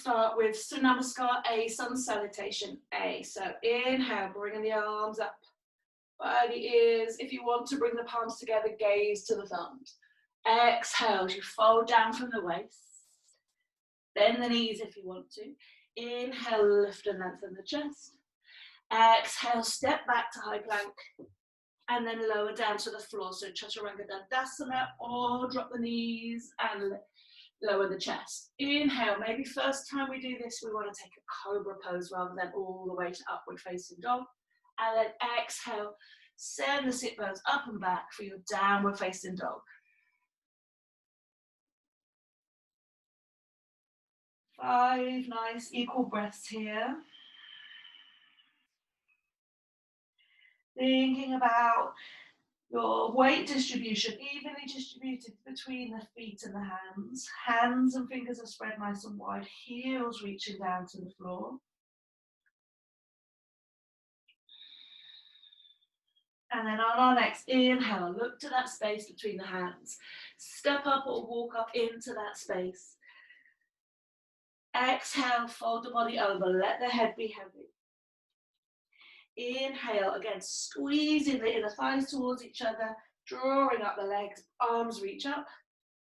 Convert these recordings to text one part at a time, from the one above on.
start with Surya Namaskar A, Sun Salutation A. So inhale, bringing the arms up by the ears. If you want to bring the palms together, gaze to the thumbs. Exhale, you fold down from the waist. Bend the knees if you want to. Inhale, lift and lengthen the chest. Exhale, step back to high plank. And then lower down to the floor. So Chaturanga Dandasana, or drop the knees and lower the chest. Inhale, maybe first time we do this, we want to take a cobra pose rather than all the way to upward facing dog. And then exhale, send the sit bones up and back for your downward facing dog. 5 nice equal breaths here. Thinking about your weight distribution, evenly distributed between the feet and the hands. Hands and fingers are spread nice and wide, heels reaching down to the floor. And then on our next inhale, look to that space between the hands. Step up or walk up into that space. Exhale, fold the body over, let the head be heavy. Inhale, again, squeezing the inner thighs towards each other, drawing up the legs, arms reach up,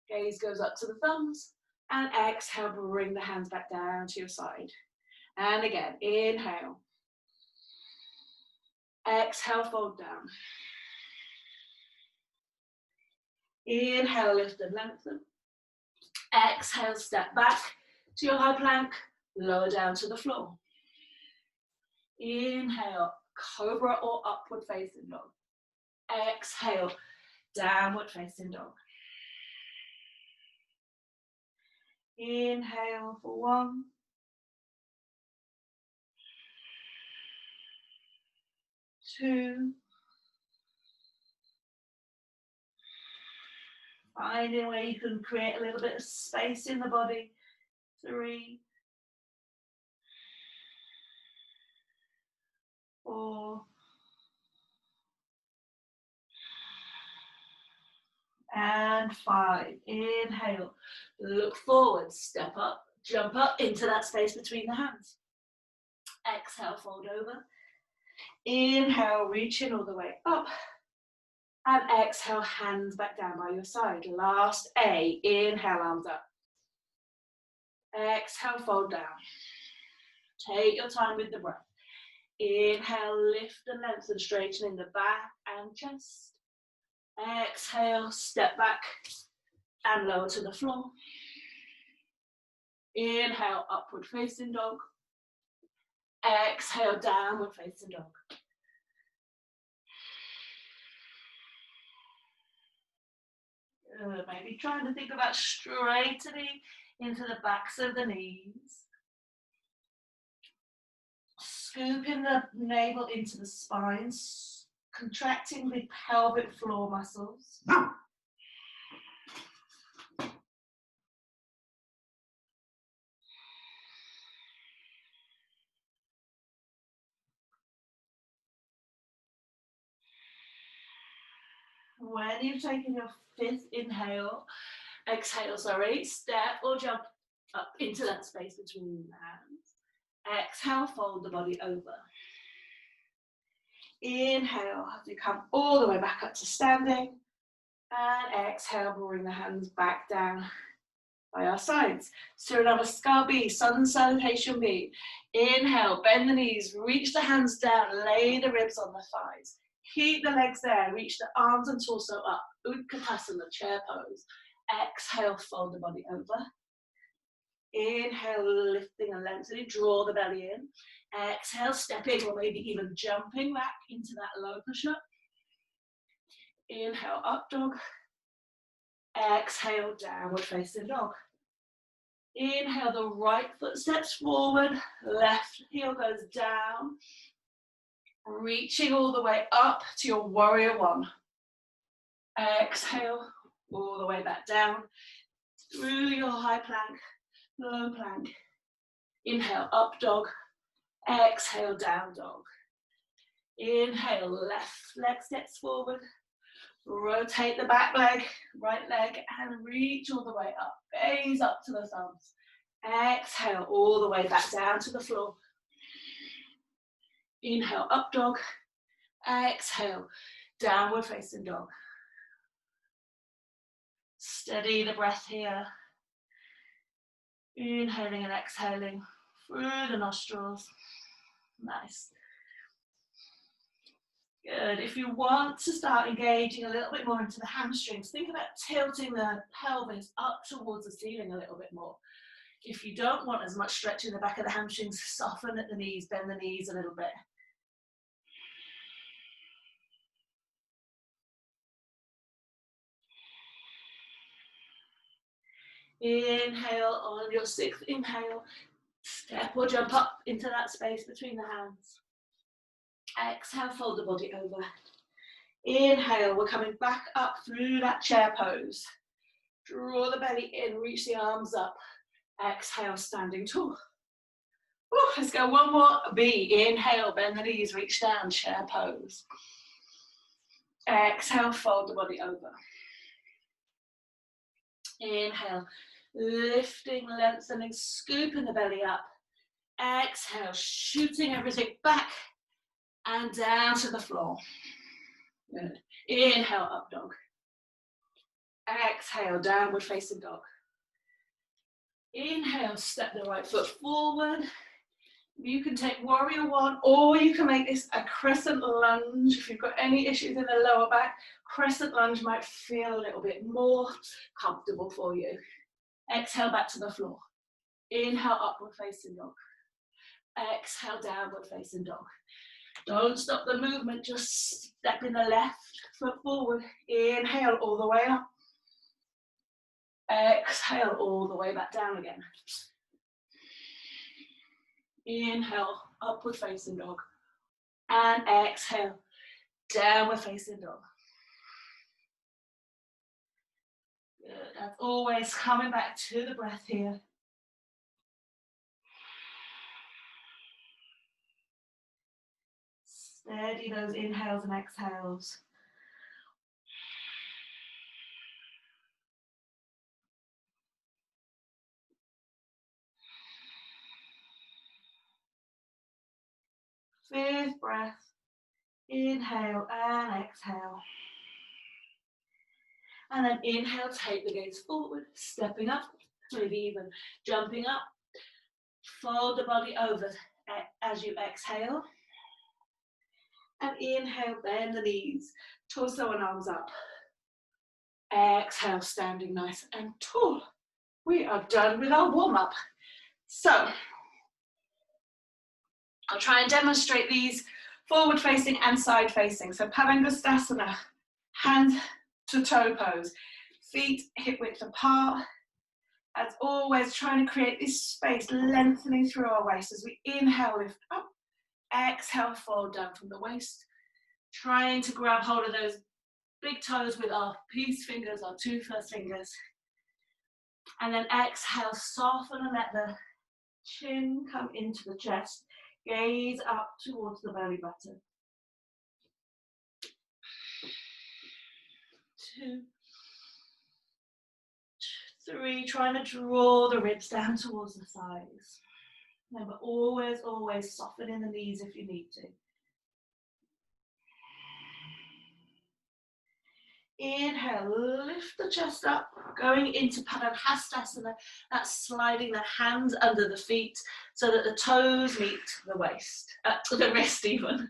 gaze goes up to the thumbs, and exhale, bring the hands back down to your side. And again, inhale. Exhale, fold down. Inhale, lift and lengthen. Exhale, step back to your high plank, lower down to the floor. Inhale, cobra or upward facing dog. Exhale, downward facing dog. Inhale for 1. 2. Finding where you can create a little bit of space in the body. 3. 4. And 5. Inhale, look forward, step up, jump up into that space between the hands. Exhale, fold over. Inhale, reach in all the way up. And exhale, hands back down by your side. Last A, inhale, arms up. Exhale, fold down. Take your time with the breath. Inhale, lift and lengthen, straightening the back and chest. Exhale, step back and lower to the floor. Inhale, upward facing dog. Exhale, downward facing dog. Maybe trying to think about straightening into the backs of the knees. Scooping the navel into the spine, contracting the pelvic floor muscles. When you've taken your 5th exhale, step or jump up into that space between the hands. Exhale, fold the body over. Inhale, as you come all the way back up to standing. And exhale, bring the hands back down by our sides. Surya Namaskar B, Sun Salutation B. Inhale, bend the knees, reach the hands down, lay the ribs on the thighs. Keep the legs there, reach the arms and torso up. Utkatasana, chair pose. Exhale, fold the body over. Inhale, lifting and lengthening, draw the belly in. Exhale, stepping or maybe even jumping back into that low push-up. Inhale, up dog. Exhale, downward facing dog. Inhale, the right foot steps forward, left heel goes down. Reaching all the way up to your warrior 1. Exhale, all the way back down. Through your high plank, low plank. Inhale, up dog. Exhale, down dog. Inhale, left leg steps forward. Rotate the back leg, right leg, and reach all the way up. Gaze up to the thumbs. Exhale all the way back down to the floor. Inhale, up dog. Exhale, downward facing dog. Steady the breath here. Inhaling and exhaling through the nostrils. Nice. Good. If you want to start engaging a little bit more into the hamstrings, think about tilting the pelvis up towards the ceiling a little bit more. If you don't want as much stretch in the back of the hamstrings, soften at the knees, bend the knees a little bit. Inhale on your sixth inhale. Step or jump up into that space between the hands. Exhale, fold the body over. Inhale, we're coming back up through that chair pose. Draw the belly in, reach the arms up. Exhale, standing tall. Woo, let's go one more. B, inhale, bend the knees, reach down, chair pose. Exhale, fold the body over. Inhale, lifting, lengthening, scooping the belly up. Exhale, shooting everything back and down to the floor. Good. Inhale, up dog. Exhale, downward facing dog. Inhale, step the right foot forward. You can take warrior one, or you can make this a crescent lunge. If you've got any issues in the lower back, crescent lunge might feel a little bit more comfortable for you. Exhale, back to the floor. Inhale, upward facing dog. Exhale, downward facing dog. Don't stop the movement, just stepping the left foot forward. Inhale all the way up. Exhale all the way back down again. Inhale, upward facing dog. And exhale, downward facing dog. Good. As always, coming back to the breath here. Steady those inhales and exhales. Fifth breath. Inhale and exhale. And then inhale, take the gaze forward, stepping up, maybe even jumping up. Fold the body over as you exhale. And inhale, bend the knees, torso and arms up. Exhale, standing nice and tall. We are done with our warm-up. So, I'll try and demonstrate these forward facing and side facing. So Padangusthasana, hand to toe pose, feet hip width apart. As always, trying to create this space, lengthening through our waist as we inhale, lift up. Exhale, fold down from the waist. Trying to grab hold of those big toes with our peace fingers, our two first fingers. And then exhale, soften and let the chin come into the chest. Gaze up towards the belly button. 2, 3, trying to draw the ribs down towards the thighs. Remember, always, always soften in the knees if you need to. Inhale, lift the chest up, going into Padangusthasana. That's sliding the hands under the feet so that the toes meet the waist, the wrist even.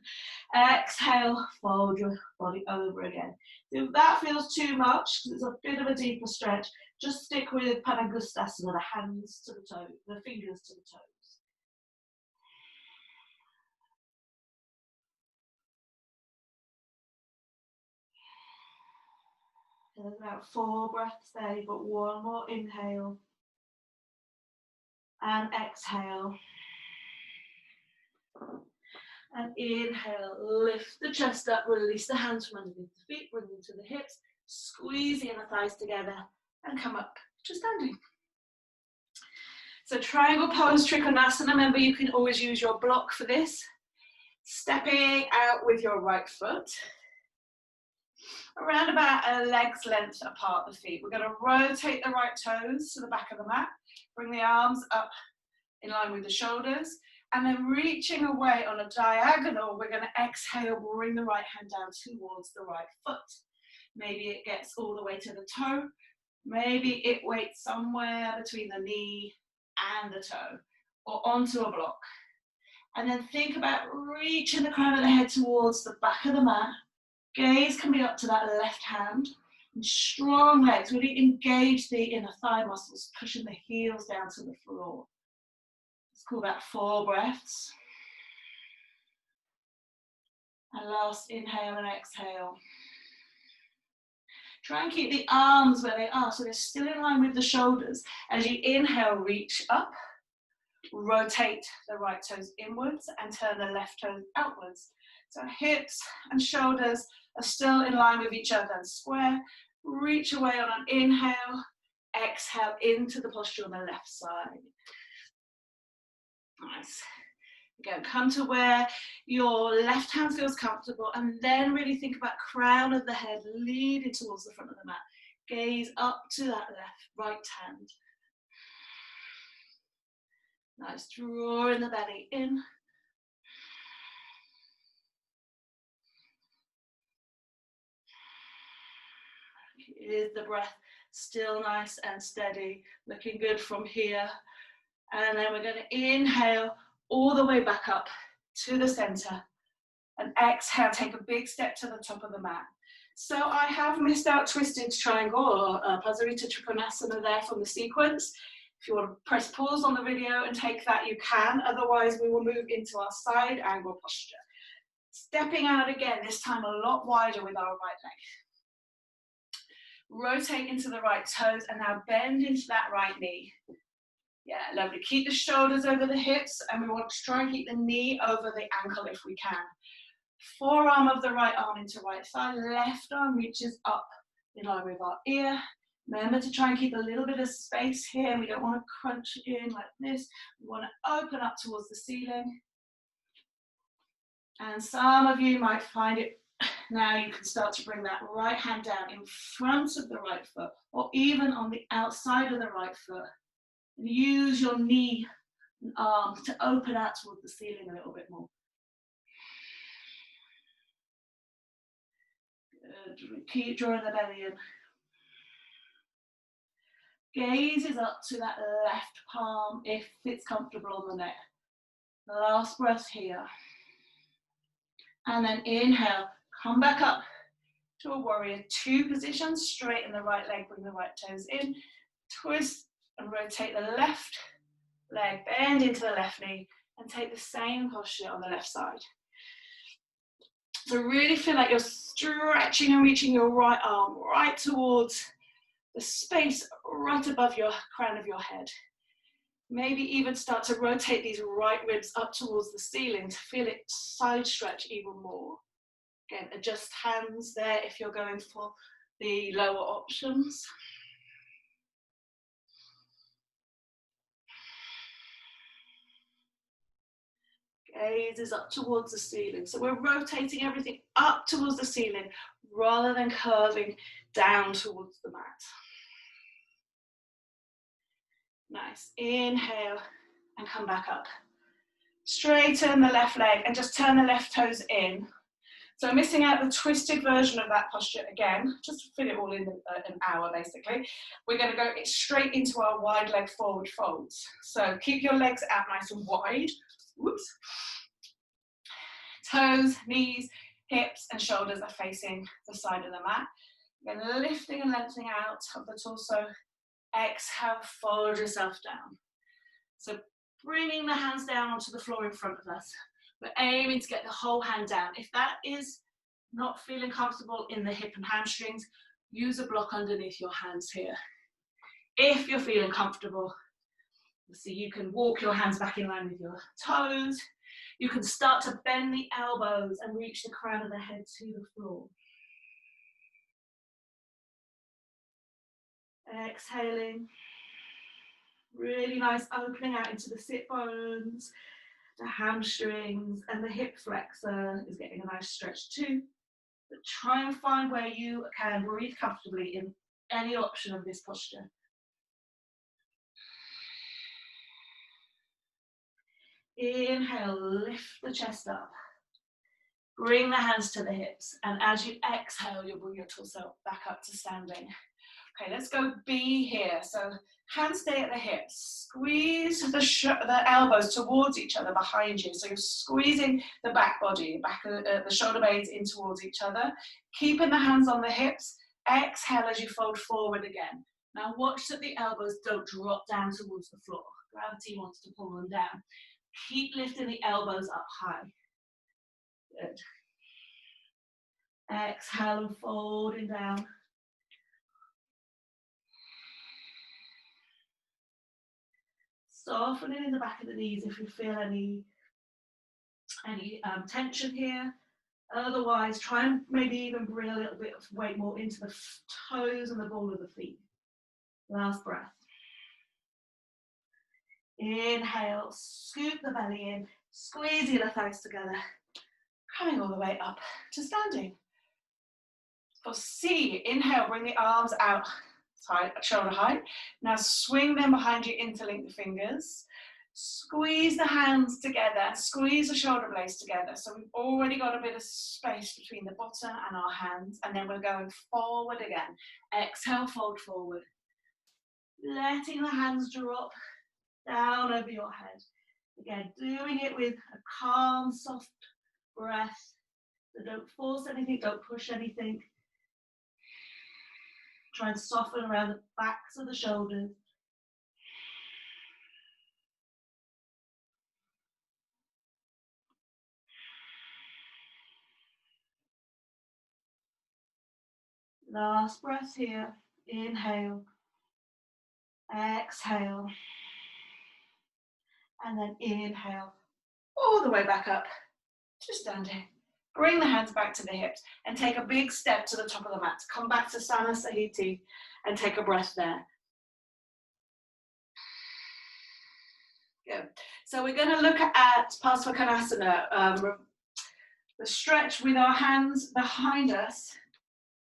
Exhale, fold your body over again. If that feels too much, because it's a bit of a deeper stretch, just stick with Padangusthasana, the hands to the toes, the fingers to the toes. There's about 4 breaths there, you've got one more inhale and exhale. And inhale, lift the chest up, release the hands from underneath the feet, bring them to the hips, squeeze the inner thighs together and come up to standing. So triangle pose, Trikonasana. Remember, you can always use your block for this. Stepping out with your right foot. Around about a leg's length apart the feet. We're going to rotate the right toes to the back of the mat. Bring the arms up in line with the shoulders. And then reaching away on a diagonal, we're going to exhale, bring the right hand down towards the right foot. Maybe it gets all the way to the toe. Maybe it waits somewhere between the knee and the toe, or onto a block. And then think about reaching the crown of the head towards the back of the mat. Gaze can be up to that left hand. And strong legs, really engage the inner thigh muscles, pushing the heels down to the floor. Let's call that 4 breaths. And last inhale and exhale. Try and keep the arms where they are, so they're still in line with the shoulders. As you inhale, reach up, rotate the right toes inwards and turn the left toes outwards. So hips and shoulders are still in line with each other. Square, reach away on an inhale, exhale into the posture on the left side. Nice. Again, come to where your left hand feels comfortable, and then really think about crown of the head leading towards the front of the mat. Gaze up to that right hand. Nice, drawing the belly in. Is the breath still nice and steady, looking good from here. And then we're going to inhale all the way back up to the center, and exhale, take a big step to the top of the mat. So I have missed out twisted triangle or Pasarita Trikonasana there from the sequence. If you want to press pause on the video and take that, you can. Otherwise, we will move into our side angle posture. Stepping out again, this time a lot wider with our right leg. Rotate into the right toes and now bend into that right knee. Yeah, lovely. Keep the shoulders over the hips, and we want to try and keep the knee over the ankle if we can. Forearm of the right arm into right thigh, left arm reaches up in line with our ear. Remember to try and keep a little bit of space here. We don't want to crunch in like this. We want to open up towards the ceiling. And some of you might find it now you can start to bring that right hand down in front of the right foot, or even on the outside of the right foot. And use your knee and arm to open out towards the ceiling a little bit more. Good. Keep drawing the belly in. Gaze is up to that left palm if it's comfortable on the neck. Last breath here. And then inhale, come back up to a warrior 2 position. Straighten the right leg, bring the right toes in. Twist and rotate the left leg, bend into the left knee, and take the same posture on the left side. So really feel like you're stretching and reaching your right arm right towards the space right above your crown of your head. Maybe even start to rotate these right ribs up towards the ceiling to feel it side stretch even more. Again, adjust hands there if you're going for the lower options. Gaze is up towards the ceiling. So we're rotating everything up towards the ceiling rather than curving down towards the mat. Nice. Inhale and come back up. Straighten the left leg and just turn the left toes in. So missing out the twisted version of that posture again, just to fit it all in an hour basically. We're going to go straight into our wide leg forward folds. So keep your legs out nice and wide. Whoops. Toes, knees, hips and shoulders are facing the side of the mat. Again, lifting and lengthening out of the torso. Exhale, fold yourself down. So bringing the hands down onto the floor in front of us. We're aiming to get the whole hand down. If that is not feeling comfortable in the hip and hamstrings, use a block underneath your hands here. If you're feeling comfortable, so you can walk your hands back in line with your toes. You can start to bend the elbows and reach the crown of the head to the floor. Exhaling. Really nice opening out into the sit bones, the hamstrings, and the hip flexor is getting a nice stretch too. But try and find where you can breathe comfortably in any option of this posture. Inhale, lift the chest up. Bring the hands to the hips, and as you exhale, you'll bring your torso back up to standing. Okay, let's go B here. So hands stay at the hips. Squeeze the elbows towards each other behind you. So you're squeezing the back body, the shoulder blades in towards each other. Keeping the hands on the hips. Exhale as you fold forward again. Now watch that the elbows don't drop down towards the floor. Gravity wants to pull them down. Keep lifting the elbows up high. Good. Exhale and folding down. Softening in the back of the knees if you feel any tension here. Otherwise, try and maybe even bring a little bit of weight more into the toes and the ball of the feet. Last breath. Inhale, scoop the belly in, squeeze the thighs together, coming all the way up to standing. For C, inhale, bring the arms out, shoulder height. Now swing them behind you, interlink the fingers. Squeeze the hands together, squeeze the shoulder blades together. So we've already got a bit of space between the bottom and our hands, and then we're going forward again. Exhale, fold forward. Letting the hands drop down over your head. Again, doing it with a calm, soft breath. So don't force anything, don't push anything. Try and soften around the backs of the shoulders. Last breath here. Inhale. Exhale. And then inhale. All the way back up to standing. Bring the hands back to the hips and take a big step to the top of the mat. Come back to Sanasahiti and take a breath there. Good. So we're going to look at Parsvakonasana, the stretch with our hands behind us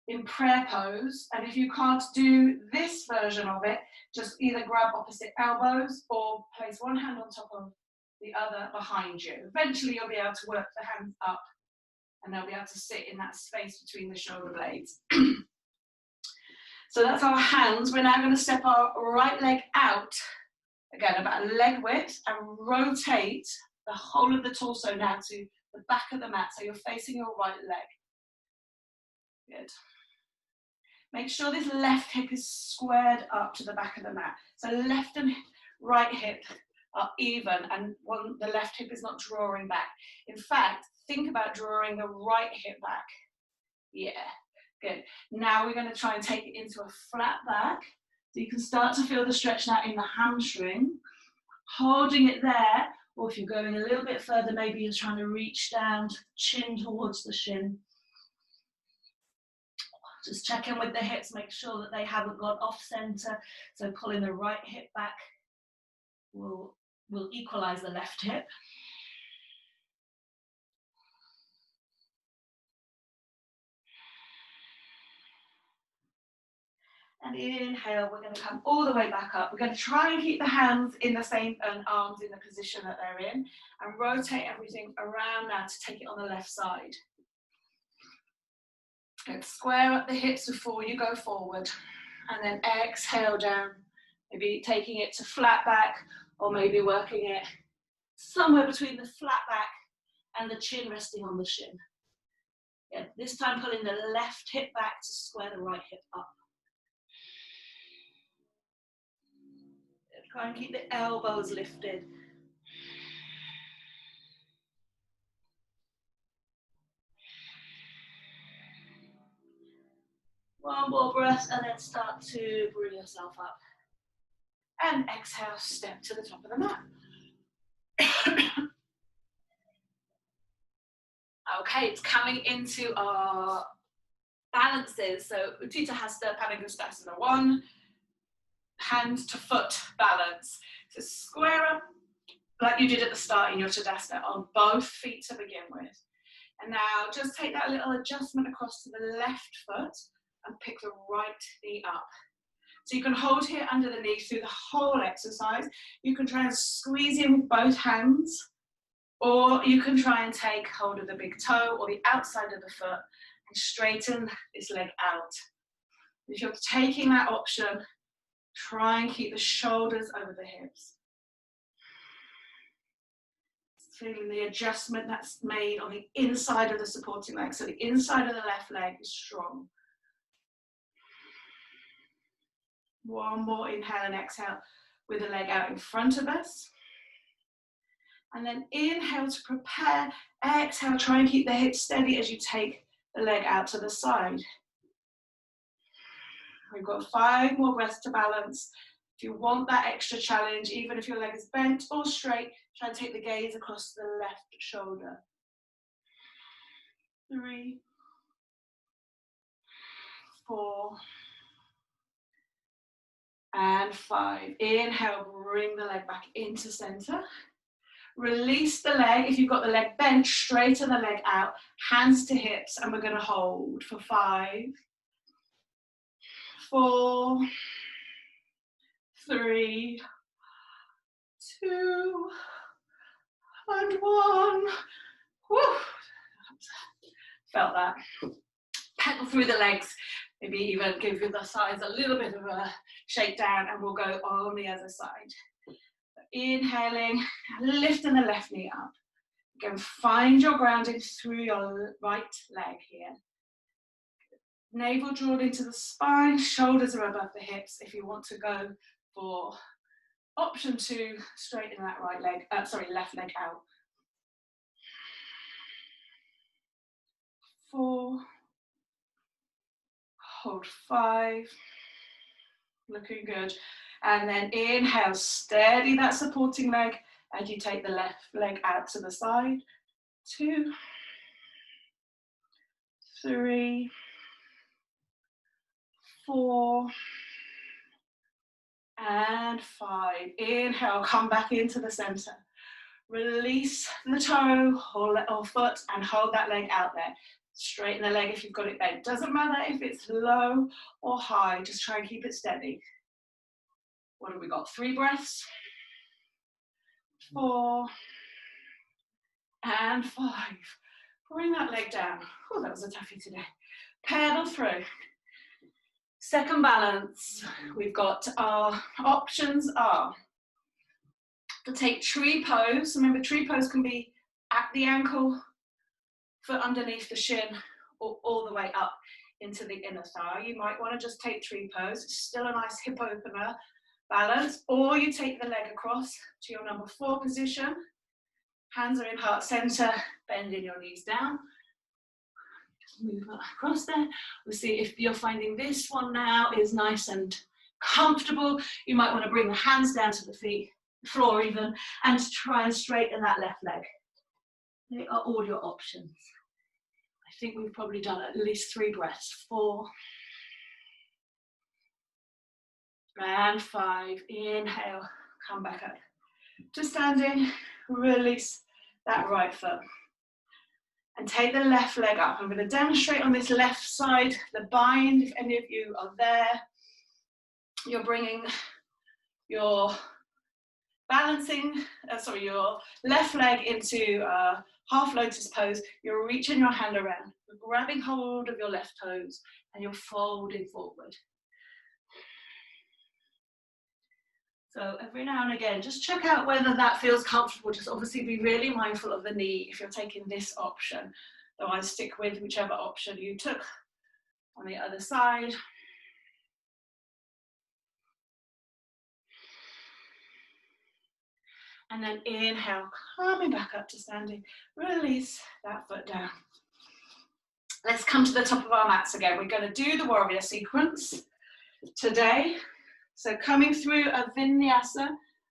in prayer pose. And if you can't do this version of it, just either grab opposite elbows or place one hand on top of the other behind you. Eventually you'll be able to work the hands up and they'll be able to sit in that space between the shoulder blades. So that's our hands. We're now going to step our right leg out, again about leg width, and rotate the whole of the torso now to the back of the mat, so you're facing your right leg. Good. Make sure this left hip is squared up to the back of the mat. So left and right hip are even, and the left hip is not drawing back. In fact, think about drawing the right hip back. Yeah, good. Now we're going to try and take it into a flat back. So you can start to feel the stretch now in the hamstring. Holding it there, or if you're going a little bit further, maybe you're trying to reach down, chin towards the shin. Just check in with the hips, make sure that they haven't gone off center. So pulling the right hip back will equalize the left hip. And inhale, we're going to come all the way back up. We're going to try and keep the hands in the same, and arms in the position that they're in, and rotate everything around now to take it on the left side. Let's square up the hips before you go forward, and then exhale down, maybe taking it to flat back, or maybe working it somewhere between the flat back and the chin resting on the shin. Yeah, this time pulling the left hip back to square the right hip up. Try and keep the elbows lifted. One more breath and then start to bring yourself up. And exhale, step to the top of the mat. Okay, it's coming into our balances. So Utthita Hasta Padangusthasana, one hand to foot balance. So square up like you did at the start in your Tadasana on both feet to begin with. And now just take that little adjustment across to the left foot and pick the right knee up. So you can hold here under the knee through the whole exercise. You can try and squeeze in with both hands, or you can try and take hold of the big toe or the outside of the foot and straighten this leg out. If you're taking that option, try and keep the shoulders over the hips. Feeling the adjustment that's made on the inside of the supporting leg. So the inside of the left leg is strong. One more inhale and exhale with the leg out in front of us. And then inhale to prepare. Exhale, try and keep the hips steady as you take the leg out to the side. We've got 5 more breaths to balance. If you want that extra challenge, even if your leg is bent or straight, try and take the gaze across the left shoulder. 3, 4, and 5. Inhale, bring the leg back into center. Release the leg. If you've got the leg bent, straighten the leg out, hands to hips, and we're going to hold for 5, 4, 3, 2, and 1. Woo. Felt that. Pedal through the legs. Maybe even give the sides a little bit of a shake down, and we'll go on the other side. Inhaling, lifting the left knee up. Again, find your grounding through your right leg here. Navel drawn into the spine, shoulders are above the hips. If you want to go for option 2, straighten that left leg out. 4, hold 5, looking good. And then inhale, steady that supporting leg as you take the left leg out to the side. 2, 3, 4, and 5. Inhale, come back into the center. Release the toe or foot and hold that leg out there. Straighten the leg if you've got it bent. Doesn't matter if it's low or high, just try and keep it steady. What have we got? 3 breaths. 4, and 5. Bring that leg down. Oh, that was a toughie today. Pedal through. Second balance. We've got our options are to take tree pose. Remember, tree pose can be at the ankle, foot underneath the shin, or all the way up into the inner thigh. You might want to just take tree pose. It's still a nice hip opener balance. Or you take the leg across to your number 4 position. Hands are in heart center, bending your knees down. Just move that across there. We'll see if you're finding this one now is nice and comfortable. You might want to bring the hands down to the floor even, and try and straighten that left leg. They are all your options. I think we've probably done at least 3 breaths. 4, and 5. Inhale, come back up to standing. Release that right foot. And take the left leg up. I'm going to demonstrate on this left side, the bind, if any of you are there. You're bringing your your left leg into half lotus pose. You're reaching your hand around, you're grabbing hold of your left toes, and you're folding forward. So every now and again, just check out whether that feels comfortable. Just obviously be really mindful of the knee if you're taking this option. Otherwise, stick with whichever option you took on the other side. And then inhale, coming back up to standing. Release that foot down. Let's come to the top of our mats again. We're going to do the warrior sequence today. So coming through a vinyasa,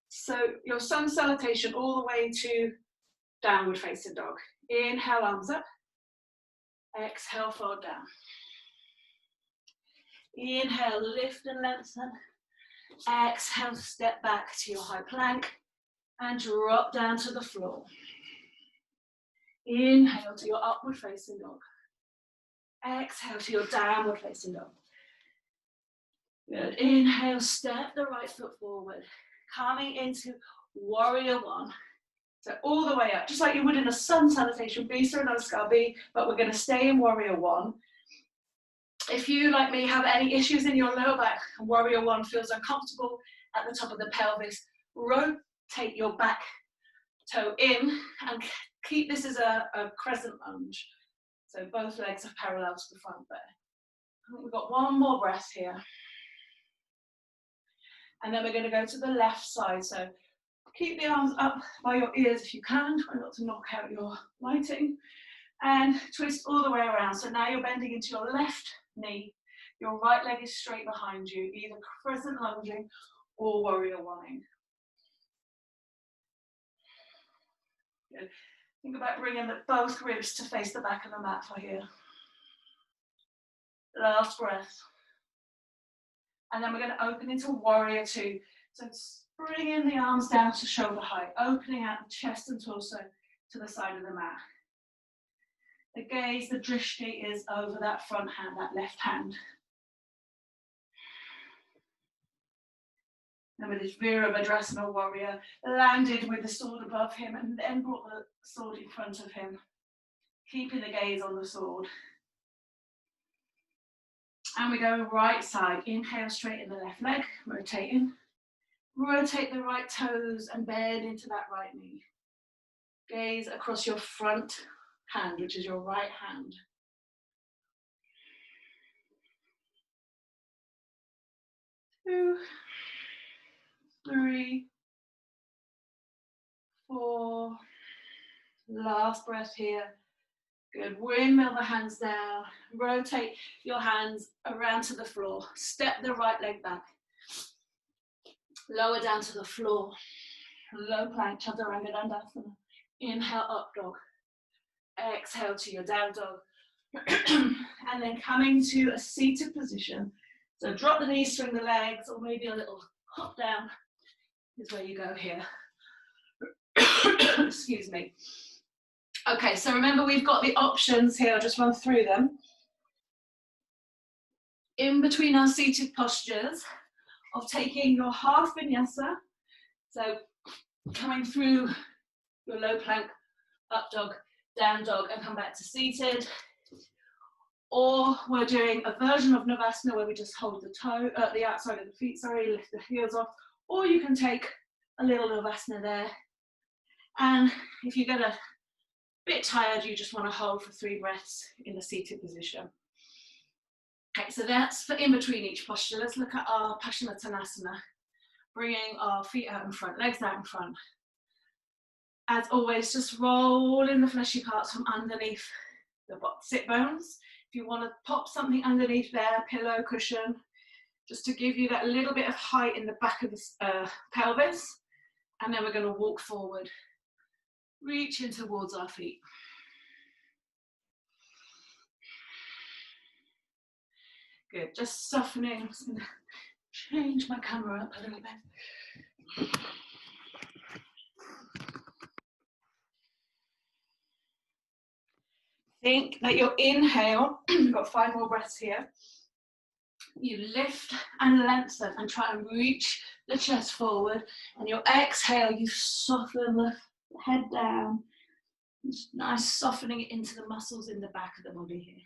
so your sun salutation all the way to downward facing dog. Inhale, arms up. Exhale, fold down. Inhale, lift and lengthen. Exhale, step back to your high plank and drop down to the floor. Inhale to your upward facing dog. Exhale to your downward facing dog. Good. Inhale, step the right foot forward. Coming into warrior one. So all the way up, just like you would in a sun salutation, Bisa Namaskar B, but we're going to stay in warrior one. If you, like me, have any issues in your lower back, warrior one feels uncomfortable at the top of the pelvis, rotate your back toe in and keep this as a crescent lunge. So both legs are parallel to the front there. I think we've got one more breath here. And then we're going to go to the left side. So keep the arms up by your ears if you can. Try not to knock out your lighting. And twist all the way around. So now you're bending into your left knee. Your right leg is straight behind you, either crescent lunging or warrior one-ing. Good. Think about bringing both ribs to face the back of the mat for here. Last breath. And then we're going to open into warrior two. So bringing the arms down to shoulder height, opening out the chest and torso to the side of the mat. The gaze, the drishti is over that front hand, that left hand. And with his Virabhadrasana warrior, landed with the sword above him and then brought the sword in front of him, keeping the gaze on the sword. And we go right side, inhale, straighten the left leg, rotating. Rotate the right toes and bend into that right knee. Gaze across your front hand, which is your right hand. 2, 3, 4. Last breath here. Good. Windmill the hands down. Rotate your hands around to the floor. Step the right leg back. Lower down to the floor. Low plank, Chaturanga Dandasana. Inhale, up dog. Exhale to your down dog. And then coming to a seated position. So drop the knees, swing the legs, or maybe a little hop down is where you go here. Excuse me. Okay, so remember we've got the options here. I'll just run through them. In between our seated postures of taking your half vinyasa, so coming through your low plank, up dog, down dog, and come back to seated. Or we're doing a version of Navasana where we just hold the toe, the outside of the feet, lift the heels off. Or you can take a little Navasana there. And if you get a bit tired, you just want to hold for 3 breaths in the seated position. Okay, so that's for in between each posture. Let's look at our Paschimottanasana, bringing our feet out in front, legs out in front. As always, just roll in the fleshy parts from underneath the sit bones. If you want to pop something underneath there, pillow, cushion, just to give you that little bit of height in the back of the pelvis. And then we're going to walk forward, reaching towards our feet. Good, just softening. I'm just going to change my camera up a little bit. Think that your inhale, we've got 5 more breaths here. You lift and lengthen and try and reach the chest forward. And your exhale, you soften the head down. Just nice softening it into the muscles in the back of the body here.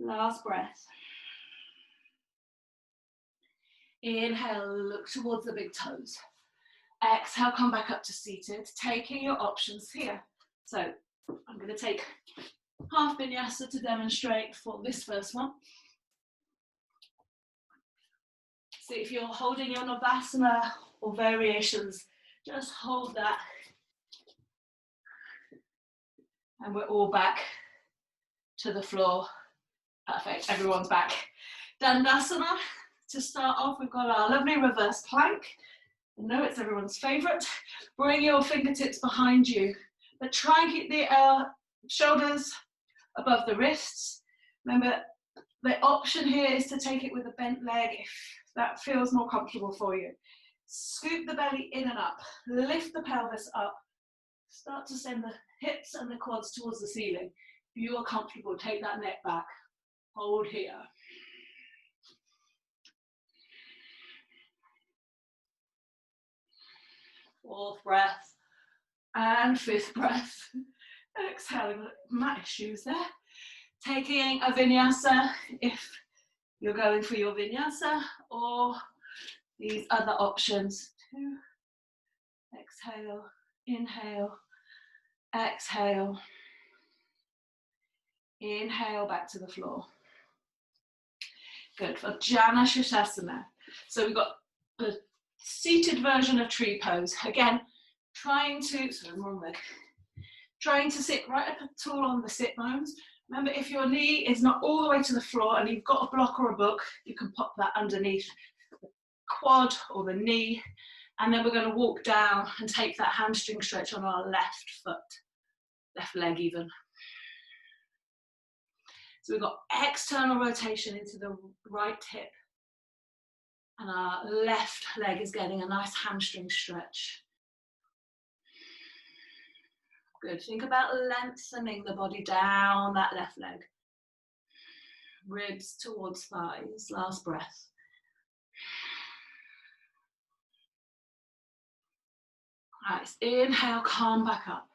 Last breath. Inhale, look towards the big toes. Exhale, come back up to seated, taking your options here. So I'm going to take half vinyasa to demonstrate for this first one. So if you're holding your Navasana or variations, just hold that. And we're all back to the floor. Perfect, everyone's back. Dandasana. To start off, we've got our lovely reverse plank. I know it's everyone's favorite. Bring your fingertips behind you, but try and keep the shoulders above the wrists. Remember, the option here is to take it with a bent leg if that feels more comfortable for you. Scoop the belly in and up. Lift the pelvis up. Start to send the hips and the quads towards the ceiling. If you are comfortable, take that neck back. Hold here. Fourth breath. And fifth breath. Exhaling, mat issues there. Taking a vinyasa if you're going for your vinyasa, or these other options. 2, exhale, inhale, exhale, inhale back to the floor. Good, for Jana Shasana. So we've got the seated version of tree pose. Again, trying to sit right up tall on the sit bones. Remember, if your knee is not all the way to the floor and you've got a block or a book, you can pop that underneath the quad or the knee. And then we're going to walk down and take that hamstring stretch on our left foot, left leg even. So we've got external rotation into the right hip. And our left leg is getting a nice hamstring stretch. Good, think about lengthening the body down that left leg. Ribs towards thighs, last breath. Nice, inhale, calm back up.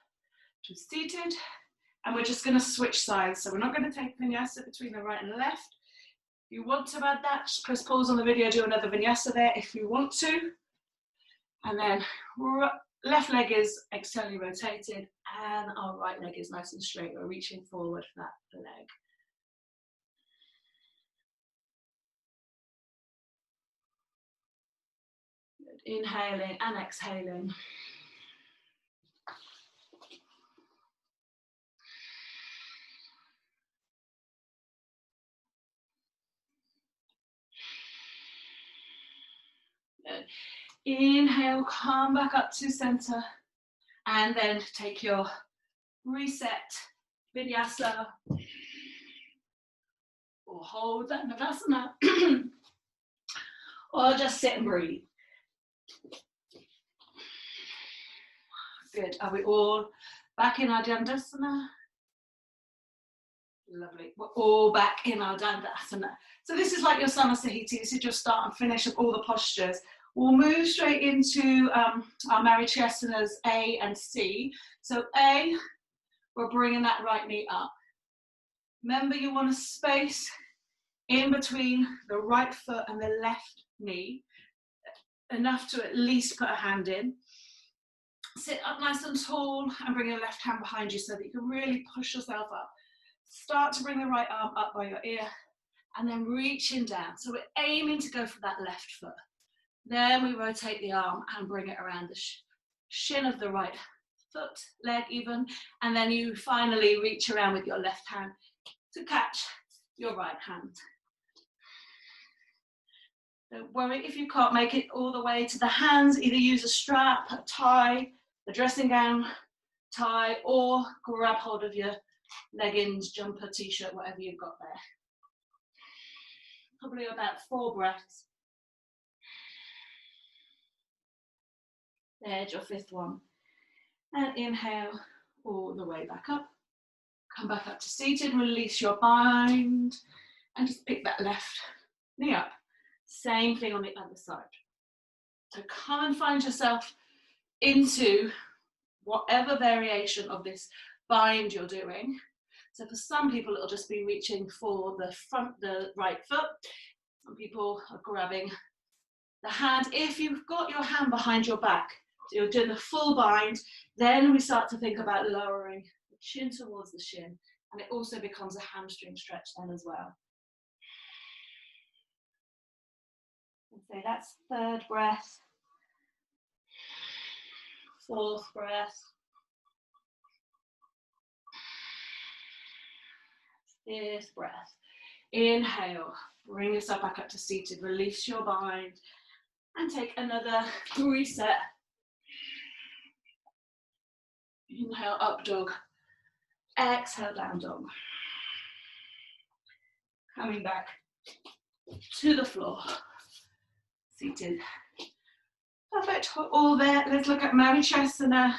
Just seated, and we're just going to switch sides. So we're not going to take vinyasa between the right and the left. If you want to add that, just press pause on the video, do another vinyasa there if you want to. And then left leg is externally rotated and our right leg is nice and straight. We're reaching forward for that leg. Good. Inhaling and exhaling. Good. Inhale, come back up to center, and then take your reset vinyasa, or hold that navasana, or just sit and breathe. Good, are we all back in our Dandasana? Lovely, we're all back in our Dandasana. So this is like your Samasahiti, this is your start and finish of all the postures. We'll move straight into our Marichasanas A and C. So A, we're bringing that right knee up. Remember, you want a space in between the right foot and the left knee, enough to at least put a hand in. Sit up nice and tall and bring your left hand behind you so that you can really push yourself up. Start to bring the right arm up by your ear and then reaching down. So we're aiming to go for that left foot. Then we rotate the arm and bring it around the shin of the right foot, leg even, and then you finally reach around with your left hand to catch your right hand. Don't worry if you can't make it all the way to the hands, either use a strap, a tie, a dressing gown, tie, or grab hold of your leggings, jumper, t-shirt, whatever you've got there. Probably about 4 breaths. There's your 5th one. And inhale all the way back up. Come back up to seated, release your bind, and just pick that left knee up. Same thing on the other side. So come and find yourself into whatever variation of this bind you're doing. So for some people, it'll just be reaching for the right foot. Some people are grabbing the hand. If you've got your hand behind your back, so you're doing the full bind, then we start to think about lowering the chin towards the shin, and it also becomes a hamstring stretch then as well. And so that's 3rd breath, 4th breath, 5th breath. Inhale, bring yourself back up to seated, release your bind, and take another reset. Inhale, up dog. Exhale, down dog. Coming back to the floor. Seated. Perfect, we're all there. Let's look at Marichasana.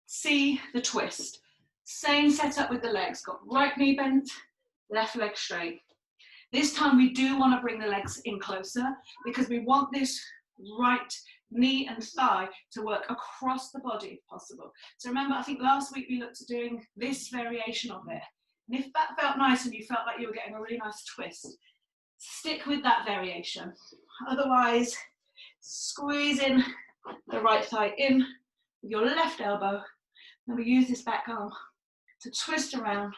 See the twist. Same setup with the legs. Got right knee bent, left leg straight. This time we do want to bring the legs in closer because we want this right knee and thigh to work across the body if possible. So remember, I think last week we looked at doing this variation of it. And if that felt nice and you felt like you were getting a really nice twist, stick with that variation. Otherwise, squeeze in the right thigh in with your left elbow. And we use this back arm to twist around.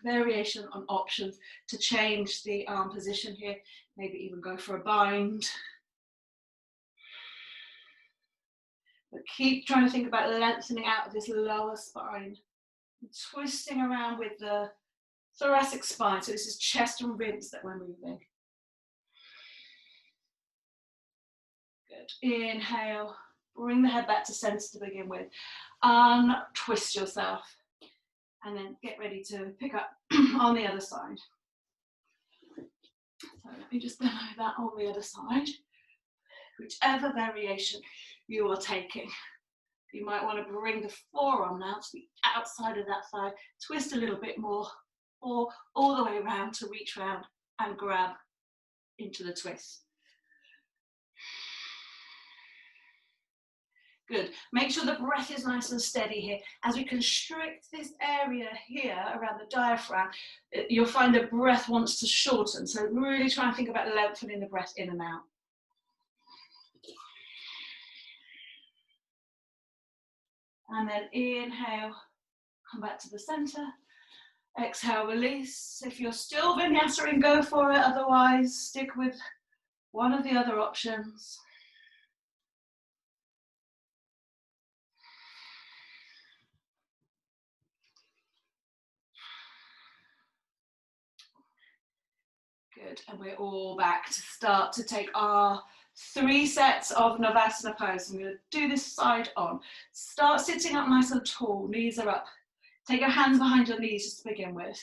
Variation on options to change the arm position here. Maybe even go for a bind. But keep trying to think about lengthening out of this lower spine. Twisting around with the thoracic spine. So this is chest and ribs that we're moving. Good. Inhale. Bring the head back to center to begin with. Untwist yourself. And then get ready to pick up on the other side. So let me just demo that on the other side. Whichever variation you are taking. You might want to bring the forearm now to the outside of that thigh. Twist a little bit more, or all the way around to reach around and grab into the twist. Good. Make sure the breath is nice and steady here. As we constrict this area here around the diaphragm, you'll find the breath wants to shorten. So really try and think about lengthening the breath in and out. And then inhale, come back to the center. Exhale, release. If you're still vinyasing, go for it. Otherwise, stick with one of the other options. Good, and we're all back to start to take our 3 sets of Navasana pose. I'm going to do this side on. Start sitting up nice and tall, knees are up. Take your hands behind your knees just to begin with.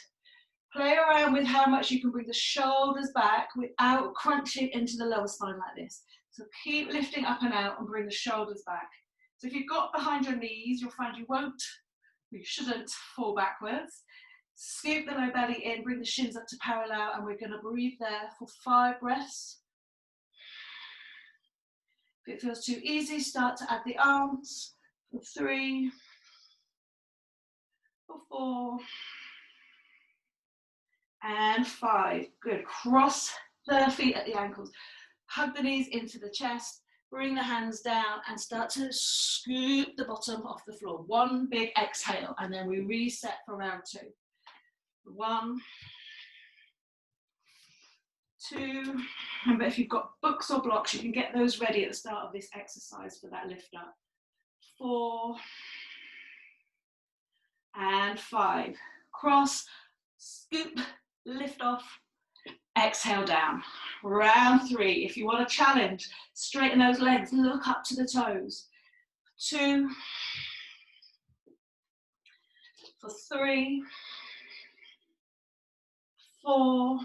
Play around with how much you can bring the shoulders back without crunching into the lower spine like this. So keep lifting up and out and bring the shoulders back. So if you've got behind your knees, you'll find you shouldn't fall backwards. Scoop the low belly in, bring the shins up to parallel, and we're going to breathe there for 5 breaths. If it feels too easy, start to add the arms for 3, for 4, and 5. Good. Cross the feet at the ankles. Hug the knees into the chest. Bring the hands down and start to scoop the bottom off the floor. 1 big exhale, and then we reset for round 2. 1, 2. Remember, if you've got books or blocks, you can get those ready at the start of this exercise for that lift up. 4 and 5. Cross, scoop, lift off, exhale down. Round 3. If you want to challenge, straighten those legs, look up to the toes. 2, for 3, 4,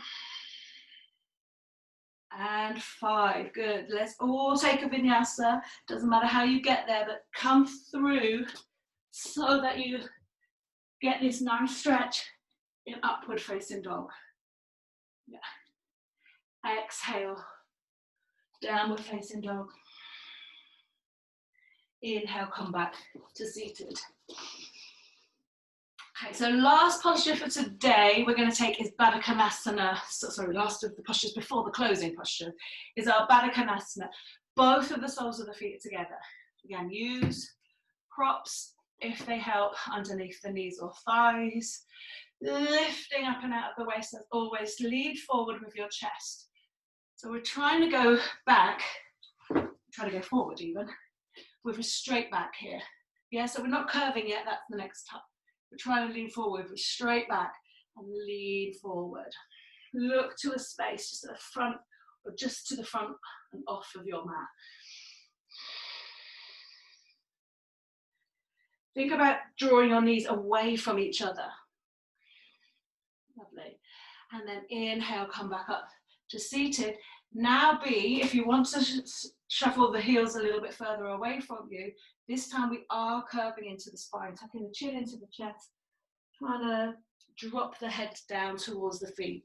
and 5. Good. Let's all take a vinyasa. Doesn't matter how you get there, but come through so that you get this nice stretch in upward facing dog. Yeah. Exhale, downward facing dog. Inhale, come back to seated. Okay, so last posture for today we're going to take is Baddha Konasana. Sorry, last of the postures before the closing posture is our Baddha Konasana. Both of the soles of the feet are together. Again, use props if they help underneath the knees or thighs. Lifting up and out of the waist as always. Lead forward with your chest. So we're trying to go back, try to go forward even, with a straight back here. Yeah, so we're not curving yet, that's the next step. We're trying to lean forward with straight back and lean forward. Look to a space just at the front or just to the front and off of your mat. Think about drawing your knees away from each other. Lovely. And then inhale, come back up to seated. Now B, if you want to shuffle the heels a little bit further away from you, this time we are curving into the spine, tucking the chin into the chest, trying to drop the head down towards the feet.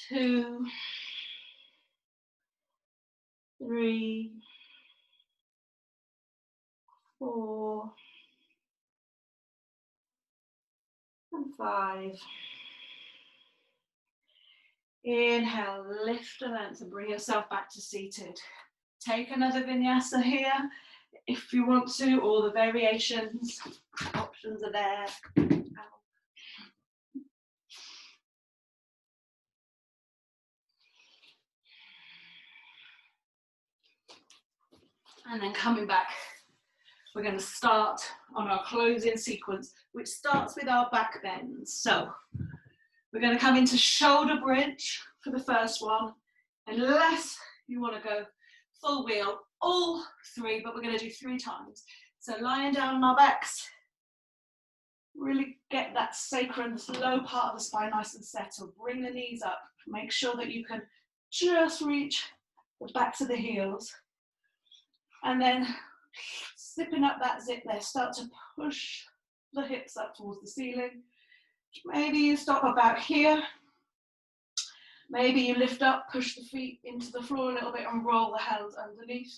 2, 3, 4, and 5. Inhale, lift the length and bring yourself back to seated. Take another vinyasa here if you want to, or the variations, options are there. And then coming back, we're going to start on our closing sequence, which starts with our back bends. So we're going to come into shoulder bridge for the first one, unless you want to go full wheel, all 3, but we're going to do 3 times. So lying down on our backs, really get that sacrum, this low part of the spine nice and settled. Bring the knees up, make sure that you can just reach the backs of the heels. And then zipping up that zip there, start to push the hips up towards the ceiling. Maybe you stop about here. Maybe you lift up, push the feet into the floor a little bit and roll the hands underneath.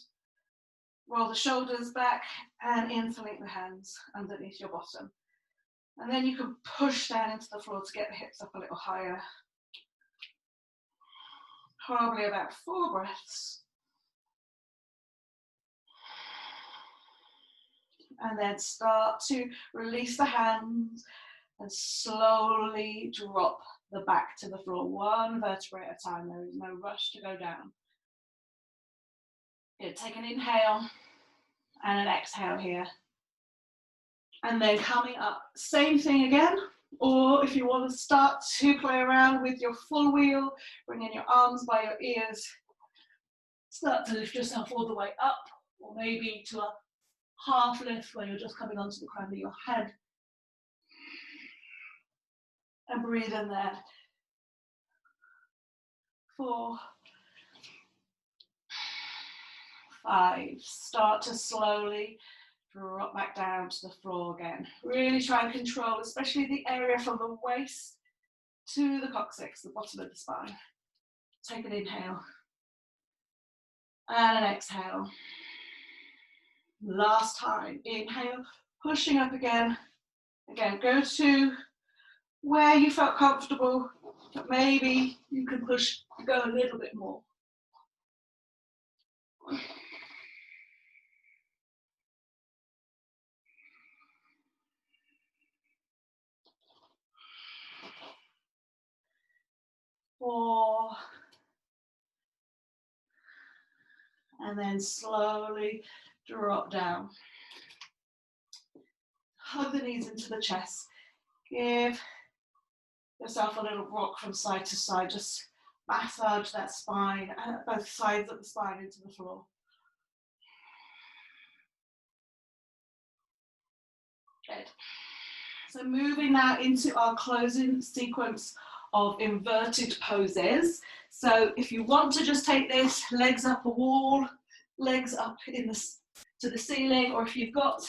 Roll the shoulders back and interlink the hands underneath your bottom. And then you can push down into the floor to get the hips up a little higher. Probably about 4 breaths. And then start to release the hands and slowly drop the back to the floor, 1 vertebrae at a time. There is no rush to go down. Take an inhale and an exhale here. And then coming up, same thing again. Or if you want to start to play around with your full wheel, bring in your arms by your ears. Start to lift yourself all the way up, or maybe to a half lift where you're just coming onto the crown of your head. And breathe in there. 4, 5. Start to slowly drop back down to the floor again. Really try and control, especially the area from the waist to the coccyx, the bottom of the spine. Take an inhale. And an exhale. Last time. Inhale, pushing up again. Again, go to where you felt comfortable, but maybe you can push, go a little bit more. Four. And then slowly drop down. Hug the knees into the chest. Give yourself a little rock from side to side. Just massage that spine, both sides of the spine into the floor. Good. So moving now into our closing sequence of inverted poses. So if you want to just take this, legs up a wall, legs up to the ceiling, or if you've got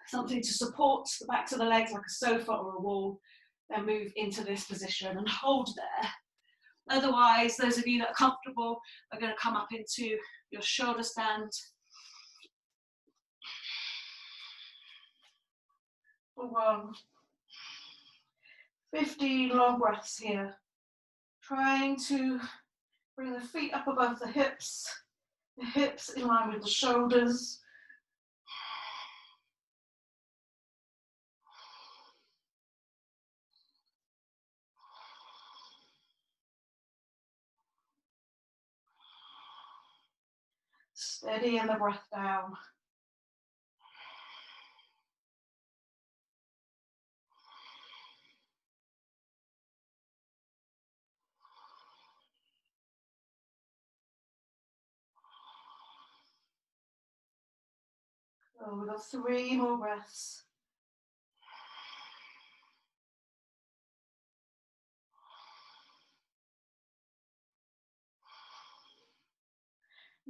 something to support the backs of the legs like a sofa or a wall, then move into this position and hold there. Otherwise, those of you that are comfortable are going to come up into your shoulder stand. For 1. 15 long breaths here. Trying to bring the feet up above the hips in line with the shoulders. Steady in the breath down. So we've got 3 more breaths.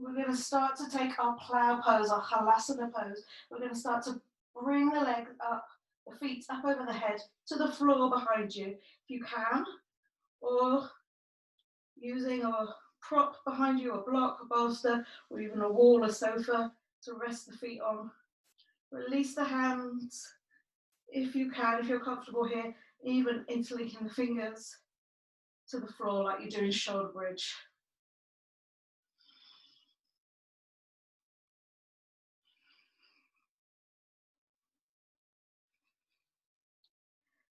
We're going to start to take our plow pose, our halasana pose. We're going to start to bring the legs up, the feet up over the head to the floor behind you, if you can, or using a prop behind you, a block, a bolster, or even a wall, a sofa to rest the feet on. Release the hands if you can, if you're comfortable here, even interlinking the fingers to the floor like you're doing shoulder bridge.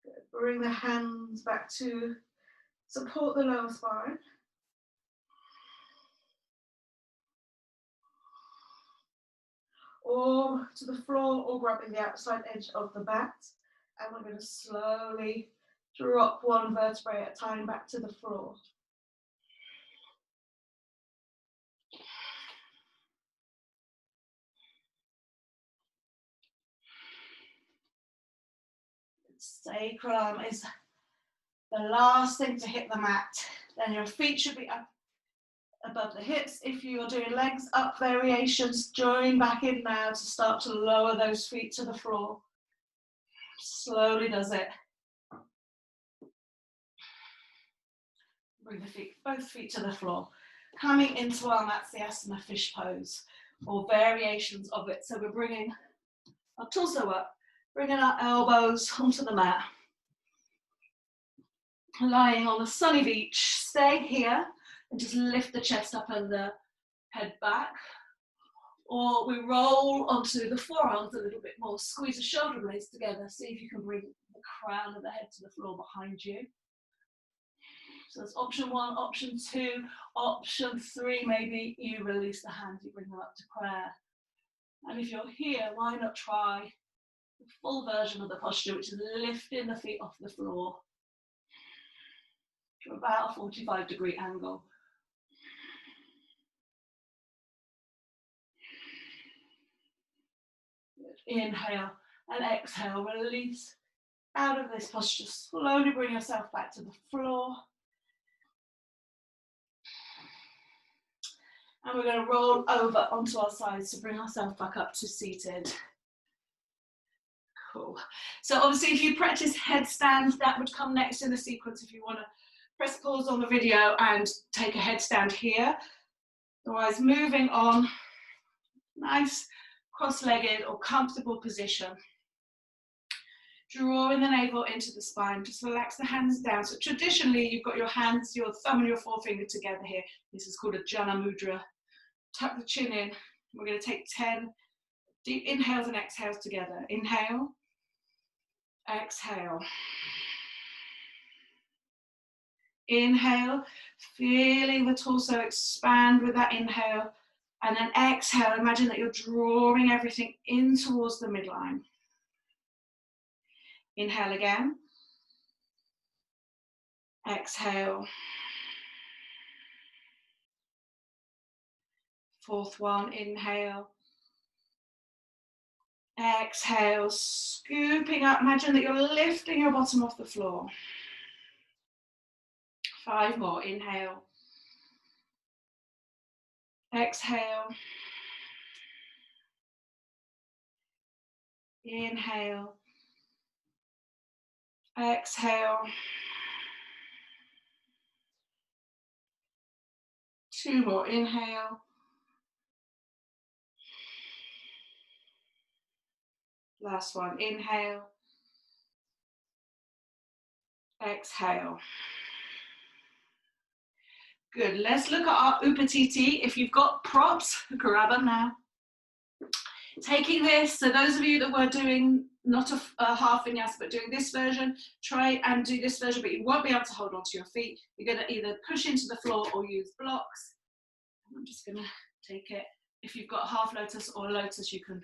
Good. Bring the hands back to support the lower spine. Or to the floor, or grabbing the outside edge of the mat. And we're going to slowly drop one vertebrae at a time back to the floor. Sacrum is the last thing to hit the mat. Then your feet should be up above the hips. If you're doing legs up variations, join back in now to start to lower those feet to the floor. Slowly does it. Bring the feet, both feet to the floor. Coming into our Matsyasana fish pose, or variations of it. So we're bringing our torso up, bringing our elbows onto the mat. Lying on a sunny beach, stay here and just lift the chest up and the head back. Or we roll onto the forearms a little bit more, squeeze the shoulder blades together, see if you can bring the crown of the head to the floor behind you. So that's option one. Option two. Option three, maybe you release the hands, you bring them up to prayer. And if you're here, why not try the full version of the posture, which is lifting the feet off the floor to about a 45-degree angle. Inhale and exhale, release out of this posture. Slowly bring yourself back to the floor. And we're going to roll over onto our sides to bring ourselves back up to seated. Cool. So obviously if you practice headstand, that would come next in the sequence if you want to press pause on the video and take a headstand here. Otherwise, moving on, nice cross-legged or comfortable position. Drawing the navel into the spine, just relax the hands down. So traditionally, you've got your hands, your thumb and your forefinger together here. This is called a Jana Mudra. Tuck the chin in. We're going to take 10 deep inhales and exhales together. Inhale, exhale. Inhale, feeling the torso expand with that inhale. And then exhale, imagine that you're drawing everything in towards the midline. Inhale again. Exhale. Fourth one, inhale. Exhale, scooping up. Imagine that you're lifting your bottom off the floor. 5 more, inhale. Exhale. Inhale. Exhale. 2 more, inhale. Last one, inhale. Exhale. Good, let's look at our Upatiti. If you've got props, grab them now. Taking this, so those of you that were doing not a half vinyasa, but doing this version, try and do this version, but you won't be able to hold onto your feet. You're going to either push into the floor or use blocks. I'm just going to take it. If you've got half lotus or lotus, you can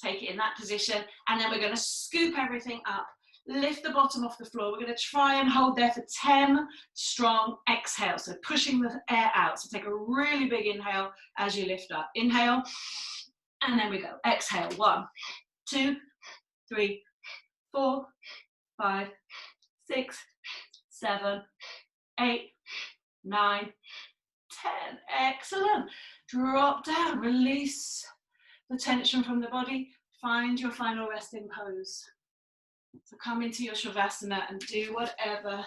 take it in that position. And then we're going to scoop everything up. Lift the bottom off the floor. We're going to try and hold there for 10 strong exhales. So pushing the air out. So take a really big inhale as you lift up. Inhale. And then we go. Exhale. 1, 2, 3, 4, 5, 6, 7, 8, 9, 10. Excellent. Drop down, release the tension from the body. Find your final resting pose. So come into your Shavasana and do whatever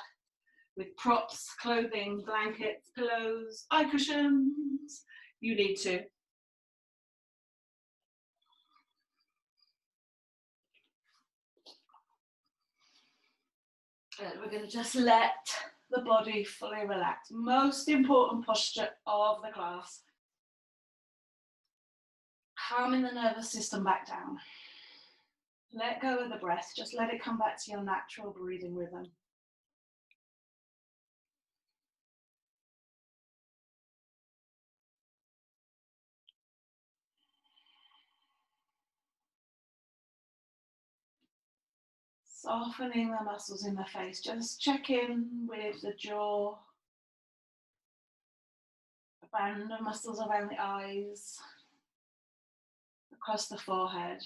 with props, clothing, blankets, pillows, eye cushions you need to. And we're going to just let the body fully relax. Most important posture of the class. Calming the nervous system back down. Let go of the breath. Just let it come back to your natural breathing rhythm. Softening the muscles in the face. Just check in with the jaw, the band of muscles around the eyes, across the forehead.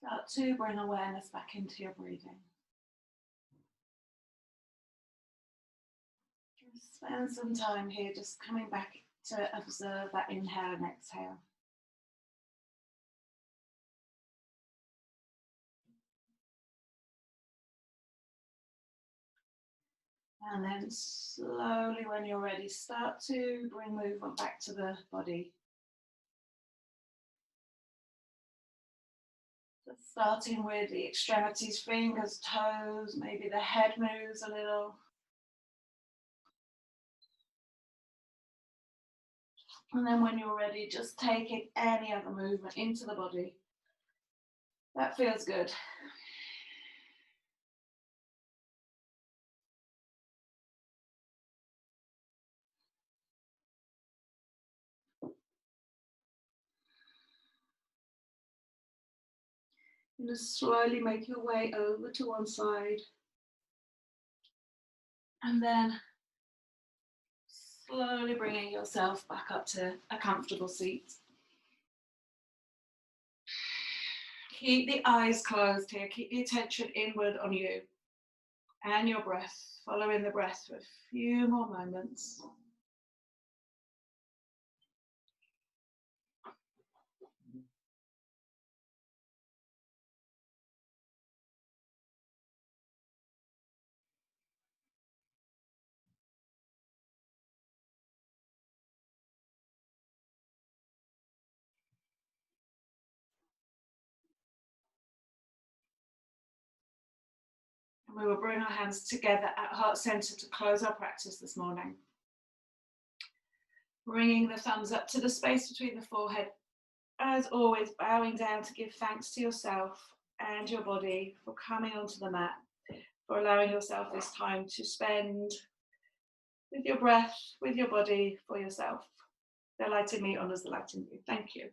Start to bring awareness back into your breathing. Spend some time here just coming back to observe that inhale and exhale. And then slowly, when you're ready, start to bring movement back to the body. Just starting with the extremities, fingers, toes, maybe the head moves a little. And then when you're ready, just taking any other movement into the body. That feels good. And just slowly make your way over to one side. And then slowly bringing yourself back up to a comfortable seat. Keep the eyes closed here. Keep the attention inward on you and your breath. Following the breath for a few more moments. And we will bring our hands together at heart center to close our practice this morning. Bringing the thumbs up to the space between the forehead As always, bowing down to give thanks to yourself and your body for coming onto the mat, for allowing yourself this time to spend with your breath, with your body, for yourself. The light in me honors the light in you. Thank you.